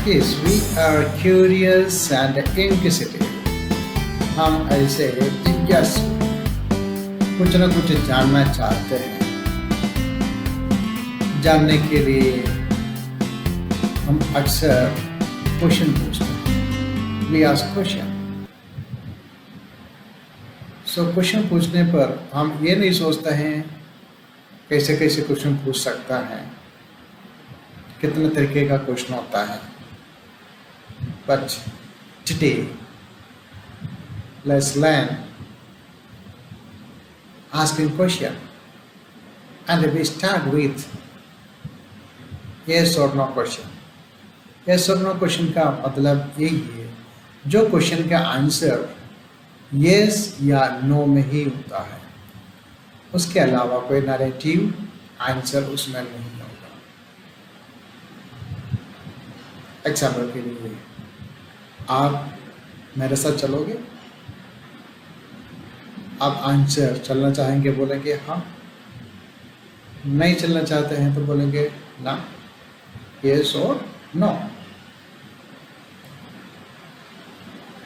Yes, we are curious and inquisitive. हम ऐसे जिज्ञासु कुछ न कुछ जानना चाहते हैं। जानने के लिए हम अक्सर क्वेश्चन पूछते हैं। We ask question. So question पूछने पर हम ये नहीं सोचते हैं कैसे कैसे क्वेश्चन पूछ सकता है, कितने तरीके का क्वेश्चन होता है। But today, let's learn asking question, and we start with yes or no question. Yes or no question का मतलब यही है, जो क्वेश्चन का आंसर yes या no में ही होता है, उसके अलावा कोई नैरेटिव आंसर उसमें नहीं होगा। एग्जाम्पल के लिए, आप मेरे साथ चलोगे? आप आंसर चलना चाहेंगे बोलेंगे हाँ, नहीं चलना चाहते हैं तो बोलेंगे ना, यस और नो।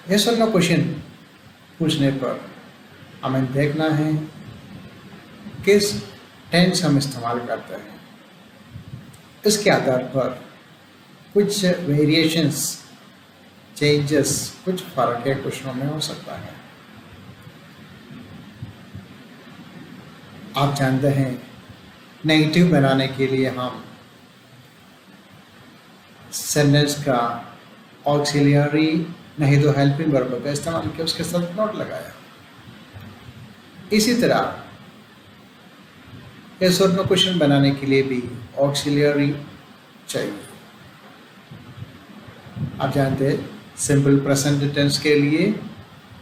यस और नो क्वेश्चन पूछने पर हमें देखना है किस टेंस हम इस्तेमाल करते हैं। इसके आधार पर कुछ वेरिएशंस, चेंजेस, कुछ फर्क है क्वेश्चनों में हो सकता है। आप जानते हैं नेगेटिव बनाने के लिए हम सेंटेंस का ऑक्सिलियरी नहीं तो हेल्पिंग वर्ब का इस्तेमाल किया, उसके साथ नोट लगाया। इसी तरह यस और नो क्वेश्चन बनाने के लिए भी ऑक्सिलियरी चाहिए। आप जानते हैं सिंपल प्रेजेंट टेंस के लिए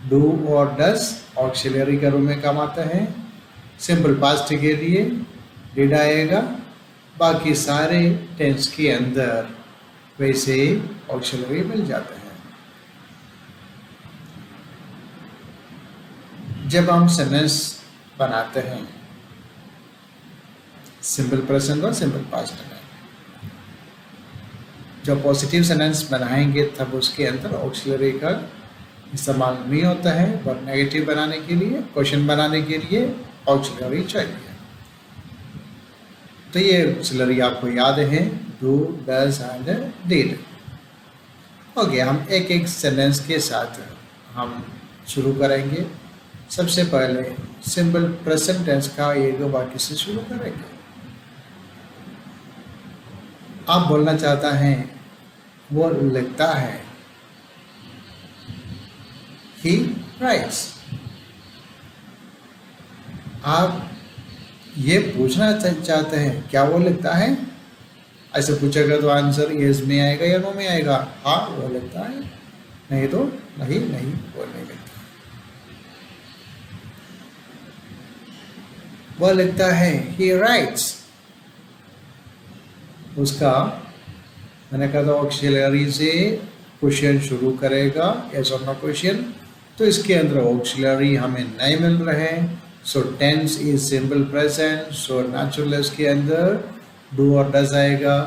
डू और डस ऑक्सिलियरी के रूप में काम आता है। सिंपल पास्ट के लिए डिड आएगा। बाकी सारे टेंस के अंदर वैसे ऑक्सिलियरी मिल जाते हैं। जब हम सेंटेंस बनाते हैं सिंपल प्रेजेंट और सिंपल पास्ट में, जब पॉजिटिव सेंटेंस बनाएंगे तब उसके अंदर ऑक्सिलरी का इस्तेमाल नहीं होता है, पर नेगेटिव बनाने के लिए, क्वेश्चन बनाने के लिए ऑक्सिलरी चाहिए। तो ये ऑक्सिलरी आपको याद है, do, does and did. Okay, हम एक एक सेंटेंस के साथ हम शुरू करेंगे। सबसे पहले सिंपल प्रेजेंट टेंस का एक वाक्य से शुरू करेंगे। आप बोलना चाहता है वो लिखता है, he writes। आप ये पूछना चाहते हैं क्या वो लिखता है? ऐसे पूछेगा तो आंसर यस में आएगा या नो में आएगा? हाँ वो लिखता है, नहीं तो नहीं वो नहीं लिखता। वो लिखता है, he writes। उसका मैंने कहा था ऑक्सिलरी से क्वेश्चन शुरू करेगा, यस और नो क्वेश्चन, तो इसके अंदर ऑक्सिलरी हमें नहीं मिल रहे। So tense is simple present, so natural के अंदर डू और डज आएगा।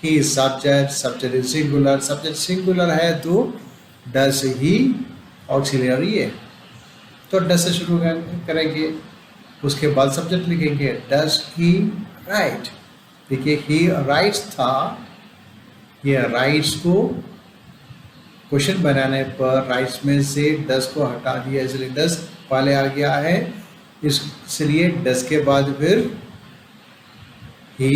He is subject, subject is singular, subject singular है तो डज ही ऑक्सिलरी है, तो डज से शुरू करेंगे। उसके बाद सब्जेक्ट लिखेंगे, डज ही राइट। देखिए ही राइट्स था, ये राइट्स को क्वेश्चन बनाने पर राइट्स में से डस को हटा दिया, इसलिए डस पहले आ गया है, इसलिए डस के बाद फिर ही,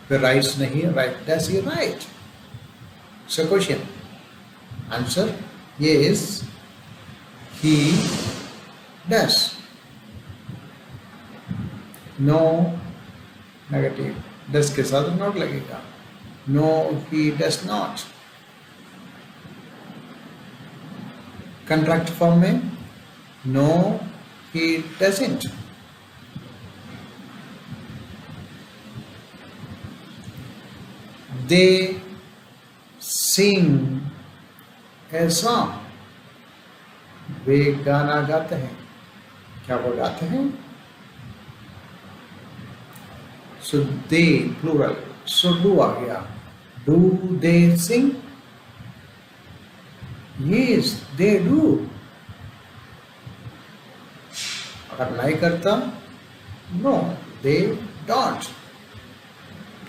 फिर राइट्स नहीं, write, does he write. So question answer yes he does. No negative, does के साथ नॉट लगेगा। No, he does not। कंट्रैक्ट फॉर्म में no, he doesn't। They sing a song। वे गाना गाते हैं। क्या वो गाते हैं? So they plural, so do आ गया, do they sing? Yes, they do. अगर नहीं करता, no, they don't.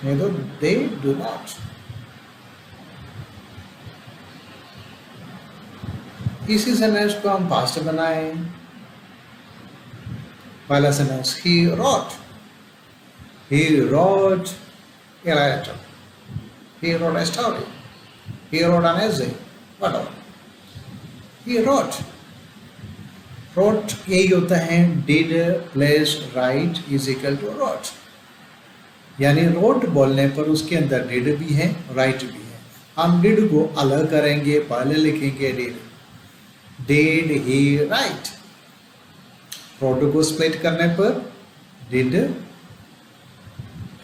नहीं तो they do not. इसी सेंटेंस को हम पास्ट बनाए. पहला sentence he wrote. He wrote a letter. He wrote a story. He wrote an essay. Whatever. He wrote. Wrote यही होता है did plus write is equal to wrote. यानी wrote बोलने पर उसके अंदर did भी है, write भी है. हम did को अलग करेंगे, पहले लिखेंगे did. Did he write? wrote को स्प्लिट करने पर did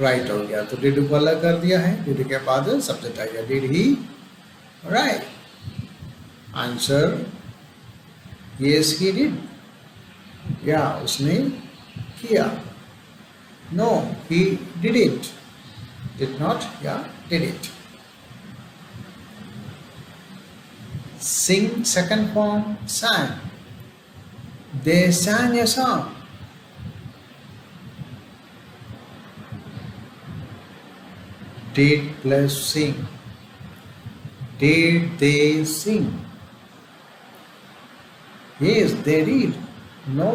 write हो गया. तो did को अलग कर दिया है. did के बाद सब्जेक्ट आ गया. Did he write? Answer yes he did. या उसने किया. No, he didn't. Did not, yeah, did it. Sing second form sang. They sang a song. Did plus sing. Did they sing? Yes, they did. No,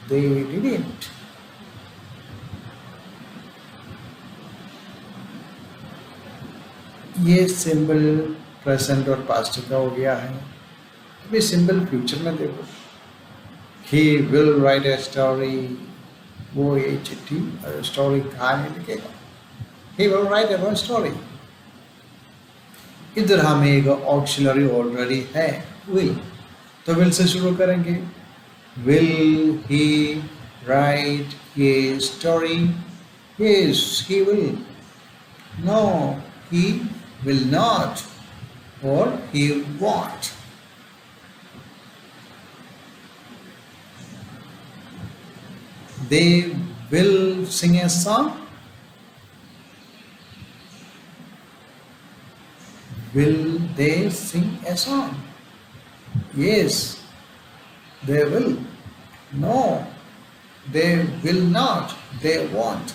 they didn't. ये symbol present और past का हो गया है. अभी symbol future में देखो. He will write a story. वो ये चिट्ठी स्टोरी कहानी लिखेगा. He will write a story. इधर हमें एक ऑक्सिलरी ऑलरेडी है will. तो will से शुरू करेंगे. Will he write a story? Yes, he will. No, he will not. Or he won't. They will sing a song. Will they sing a song? Yes, they will. No, they will not. They won't.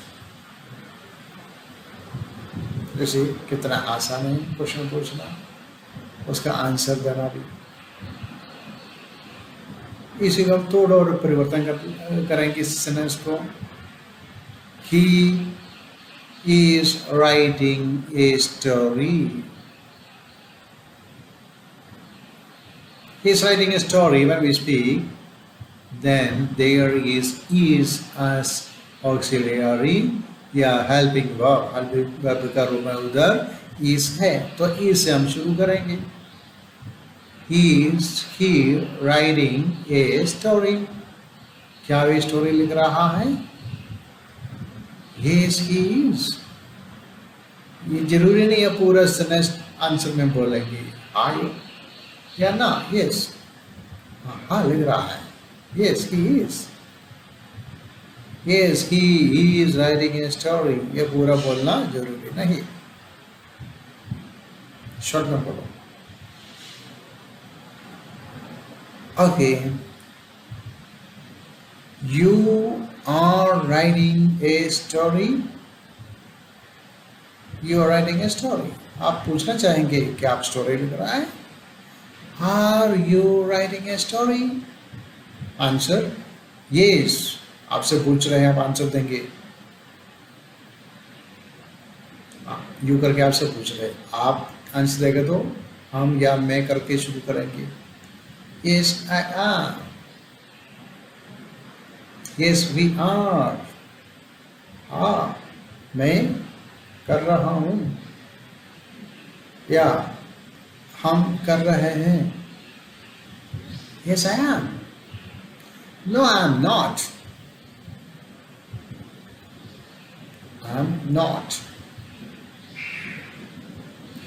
जैसे कितना आसान है question पूछना, उसका answer देना भी. इसी को हम थोड़ा और परिवर्तन करेंगे इस सेंटेंस को. He is writing a story. He is writing a story. When we speak, then there is as auxiliary या helping verb. helping verb का रूप में उधर is है. तो is से हम शुरू करेंगे. He is here writing a story. क्या वे स्टोरी लिख रहा है? Yes, he is. ये जरूरी नहीं है पूरा सेंटेंस आंसर में बोलेंगे. हाँ या ना. Yes. हाँ लिख रहा है. Yes, he is. Yes, he is writing a story. ये पूरा बोलना जरूरी नहीं. शॉर्ट में बोलो. Okay. You are writing a story. You are writing a story. आप पूछना चाहेंगे कि आप स्टोरी लिख रहा है. Are you writing a story? Answer yes. आपसे पूछ रहे हैं, आप आंसर देंगे. यू करके आपसे पूछ रहे हैं, आप आंसर देंगे तो हम या मैं करके शुरू करेंगे. Yes, I am. Yes, we are. हाँ, मैं कर रहा हूँ. या हम कर रहे हैं. Yes, I am. No, I am not. I am not.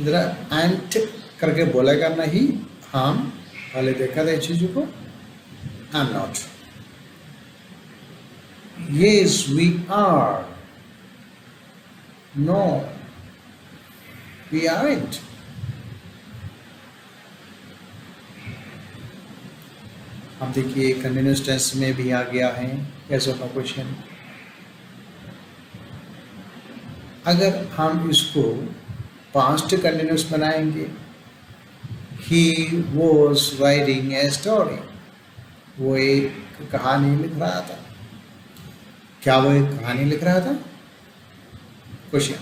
इधर एंट करके बोलेगा नहीं. हम पहले देखा था चीजों को. I am not. Yes, we are. No, we aren't. अब देखिए कंटिन्यूस टेंस में भी आ गया है yes or no क्वेश्चन। अगर हम इसको पास्ट कंटिन्यूस बनाएंगे, he was writing a story, वो एक कहानी लिख रहा था। क्या वो एक कहानी लिख रहा था? क्वेश्चन।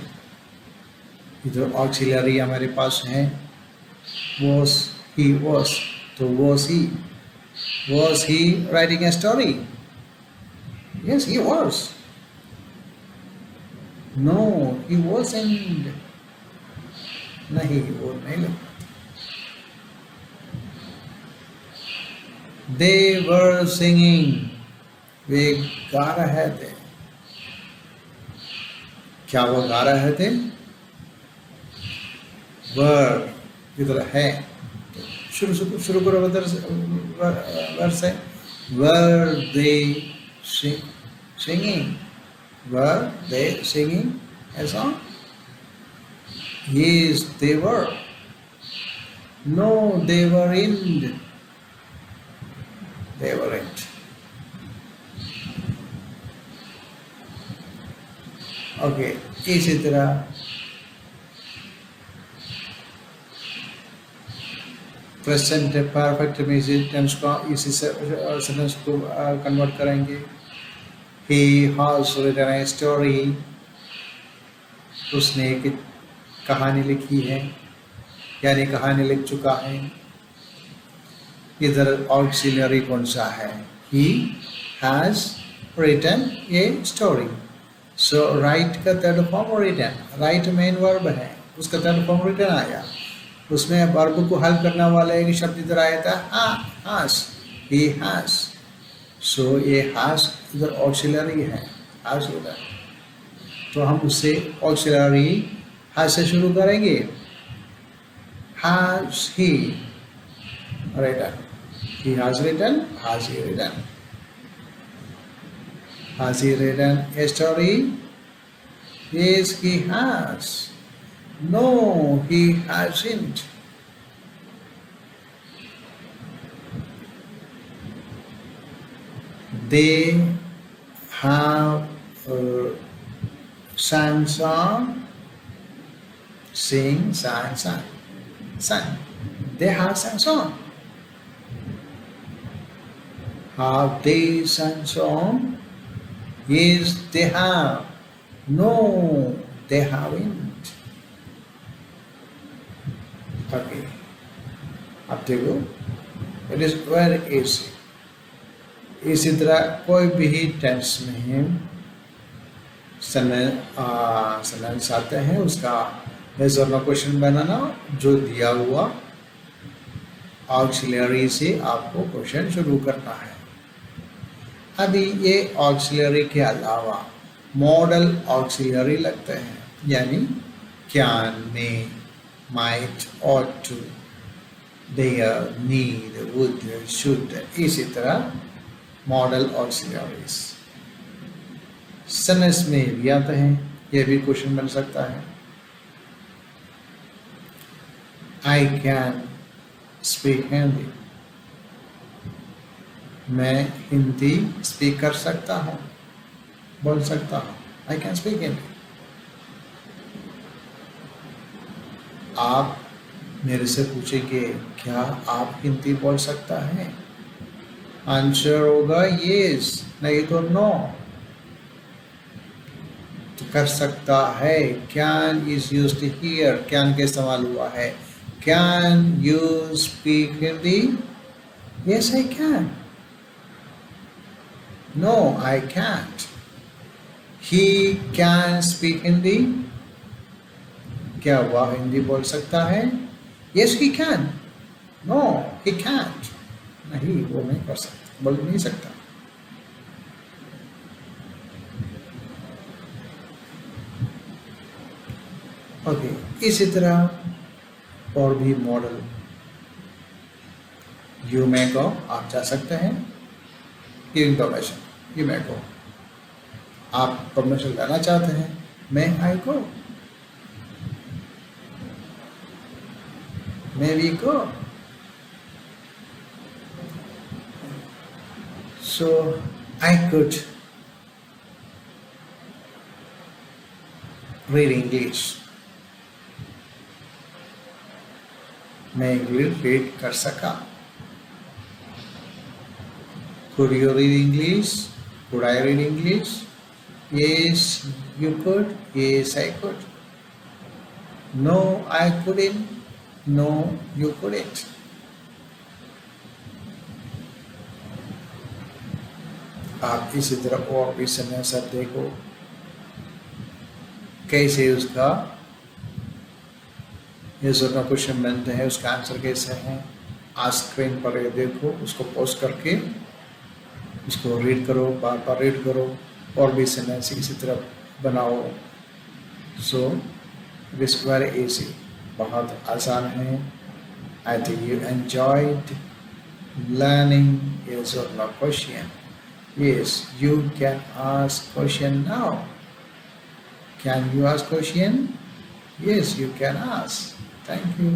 इधर ऑक्सिलरी हमारे पास है was, he was, तो was he writing a story? Yes, he was. No, he wasn't. नहीं, वो नहीं लिख। They were singing, वे गा रहे थे। क्या वो गा रहे थे? वर इधर है, शुरू करो वर से। वर दे singing, were they singing a song? Yes, they were. No, they weren't. They weren't. Okay, इसी तरह प्रेजेंट परफेक्ट में इसी टेंस को इसी सेंटेंस को कन्वर्ट करेंगे। He has written a story, उसने एक कहानी लिखी है, यानी कहानी लिख चुका है। इधर ऑक्सिलरी कौन सा है? He has written a story. So write का third form written, write main verb है, उसका थर्ड फॉर्म written आया। उसमें वर्ब को हल करने वाला एक शब्द इधर आया था has, he has। So ये has इधर ऑक्सिलरी है, has उधर, तो हम उससे ऑक्सिलरी has से शुरू करेंगे। Has he written? He has written, has he written? Has he written a story? Yes, he has. No, he hasn't. They have sang song, sing, sang. They have sang song. Have they sang song? Yes, they have. No, they haven't. Okay. अब देखो, it is very easy. इसी तरह कोई भी tense में sentence आते हैं, उसका yes or no क्वेश्चन बनाना, जो दिया हुआ ऑक्सिलरी से आपको क्वेश्चन शुरू करना है। अभी ये ऑक्सिलरी के अलावा मॉडल ऑक्सिलरी लगते हैं, यानी can, may, might, ought to, dare, need, would, should, इसी तरह मॉडल ऑक्सिलरीज सेंटेंस में भी आते हैं। यह भी क्वेश्चन बन सकता है। आई कैन स्पीक हिंदी, मैं हिंदी स्पीक कर सकता हूँ, बोल सकता हूँ। I can speak Hindi. आप मेरे से पूछेंगे क्या आप हिंदी बोल सकता है? आंसर होगा यस, नहीं तो नो। तो कर सकता है, can is used here, can का इस्तेमाल हुआ है। Can you speak Hindi? Yes I can. No I can't. He can speak Hindi, क्या वह हिंदी बोल सकता है? Yes he can. No he can't, नहीं वो नहीं कर सकता, बोल नहीं सकता। ओके, इसी तरह और भी मॉडल यू मे को आप जा सकते हैं। गिविंग परमिशन, यू मे को, आप परमिशन लेना चाहते हैं, may I go, may we go. So I could read English. मैं इंग्लिश रीड कर सका. Could you read English? Could I read English? Yes, you could. Yes, I could. No, I couldn't. No, you couldn't. आप इसी तरह और भी sentence देखो कैसे उसका ये जो क्वेश्चन बनते हैं उसका आंसर कैसे है. आज स्क्रीन पर ये देखो, उसको पॉज करके उसको रीड करो, बार बार रीड करो और भी सेंटेंस इसी तरह बनाओ. So it is very easy, बहुत आसान है. I think you enjoyed learning yes or no question. Yes, you can ask question now. Can you ask question? Yes, you can ask. Thank you.